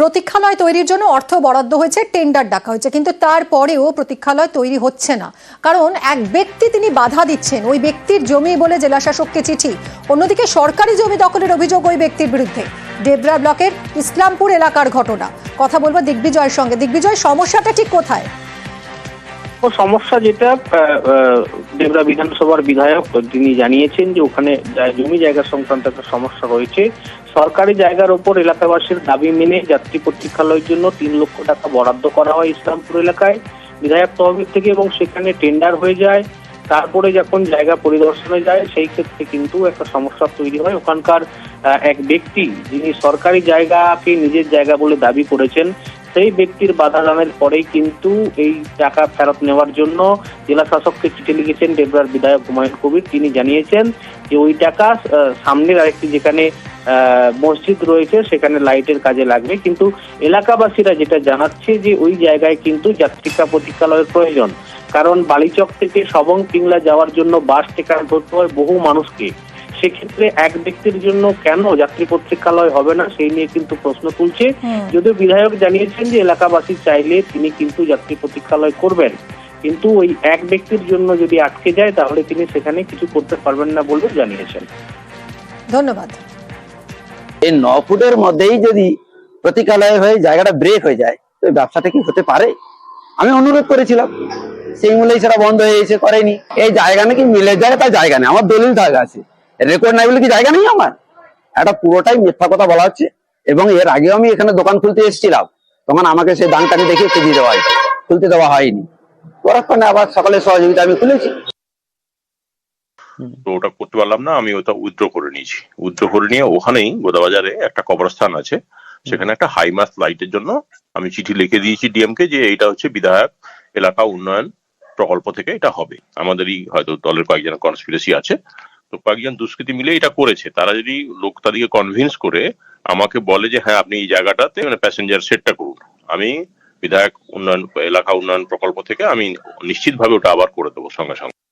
প্রতীক্ষালয় তৈরির জন্য অর্থ বরাদ্দ হয়েছে, টেন্ডার ডাকা হয়েছে, কিন্তু তারপরেও প্রতীক্ষালয় তৈরি হচ্ছে না। কারণ এক ব্যক্তি তিনি বাধা দিচ্ছেন, ওই ব্যক্তির জমি বলে জেলাশাসককে চিঠি। অন্যদিকে সরকারি জমি দখলের অভিযোগ ওই ব্যক্তির বিরুদ্ধে। ডেবরা ব্লকের ইসলামপুর এলাকার ঘটনা। কথা বলবো দিগ্বিজয়ের সঙ্গে। দিগ্বিজয়, সমস্যাটা ঠিক কোথায়? সমস্যা যেটা ডেবরা বিধানসভার বিধায়ক তিনি জানিয়েছেন যে ওখানে জমি জায়গা সংক্রান্ত একটা সমস্যা রয়েছে। সরকারি জায়গার ওপর এলাকাবাসীর দাবি মেনে যাত্রী প্রতীক্ষালয়ের জন্য 3 লক্ষ টাকা বরাদ্দ করা হয় ইসলামপুর এলাকায় বিধায়ক তহবিল থেকে, এবং সেখানে টেন্ডার হয়ে যায়। তারপরে যখন জায়গা পরিদর্শনে যায় সেই ক্ষেত্রে কিন্তু একটা সমস্যা তৈরি হয়। ওখানকার এক ব্যক্তি যিনি সরকারি জায়গাকে নিজের জায়গা বলে দাবি করেছেন, সেই ব্যক্তির বাধা দানের পরেই কিন্তু এই টাকা ফেরত নেওয়ার জন্য জেলা শাসককে চিঠি লিখেছেন ডেবরার বিধায়ক হুমায়ুন কবির। তিনি জানিয়েছেন যে ওই টাকা সামনের আরেকটি যেখানে মসজিদ রয়েছে সেখানে লাইটের কাজে লাগবে, কিন্তু এলাকাবাসীরা যেটা জানাচ্ছে যে ওই জায়গায় কিন্তু যাত্রিকা প্রতীক্ষালয়ের প্রয়োজন। কারণ বালিচক থেকে সবং পিংলা যাওয়ার জন্য বাস টিকিট ধরতে হয় বহু মানুষকে। সেক্ষেত্রে এক ব্যক্তির জন্য কেন যাত্রী প্রতীক্ষালয় হবে না সেই নিয়ে কিন্তু প্রশ্ন তুলছে। যদিও বিধায়ক জানিয়েছেন যে এলাকাবাসী চাইলে তিনি কিন্তু যাত্রী প্রতীক্ষালয় করবেন, কিন্তু ওই এক ব্যক্তির জন্য যদি আটকে যায় তাহলে তিনি সেখানে কিছু করতে পারবেন না বলে জানিয়েছেন। ধন্যবাদ। এই 9 ফুটের মধ্যেই যদি প্রতীক্ষালয় হয়ে জায়গাটা ব্রেক হয়ে যায় তো ব্যবসাটা কি হতে পারে? আমি অনুরোধ করেছিলাম, সেই মূল্যে সেটা বন্ধ হয়ে গেছে, করেনি। এই জায়গা নাকি মিলের জায়গা, তার জায়গা নেই, আমার দলিল জায়গা আছে, রেকর্ড নাই বলে কি জায়গা নেই আমার? এটা পুরোটাই মিথ্যা কথা বলা হচ্ছে। এবং এর আগেও আমি এখানে দোকান খুলতে এসেছিলাম, তখন আমাকে সেই দানটাকে দেখে খুঁজে দেওয়া হয়নি, খুলতে দেওয়া হয়নি। পরক্ষণে আবার সকলের সহযোগিতা আমি খুলেছি। তো ওটা করতে পারলাম না, আমি ওটা উইথড্র করে নিয়েছি। উইথড্র করে নিয়ে ওখানেই গোদাবাজারে একটা কবরস্থান আছে, সেখানে একটা হাইমাস লাইটের জন্য আমি চিঠি লিখে দিয়েছি ডিএম কে, যে এটা হচ্ছে বিধায়ক এলাকা উন্নয়ন প্রকল্প থেকে এটা হবে। আমাদেরই হয়তো দলের কয়েকজন কনস্পিরেসি আছে, তো কয়েকজন দুষ্কৃতী মিলে এটা করেছে। তারা যদি লোক তাদেরকে কনভিন্স করে আমাকে বলে যে হ্যাঁ আপনি এই জায়গাটাতে মানে প্যাসেঞ্জার সেটটা করুন, আমি বিধায়ক উন্নয়ন এলাকা উন্নয়ন প্রকল্প থেকে আমি নিশ্চিতভাবে ওটা আবার করে দেবো সঙ্গে সঙ্গে।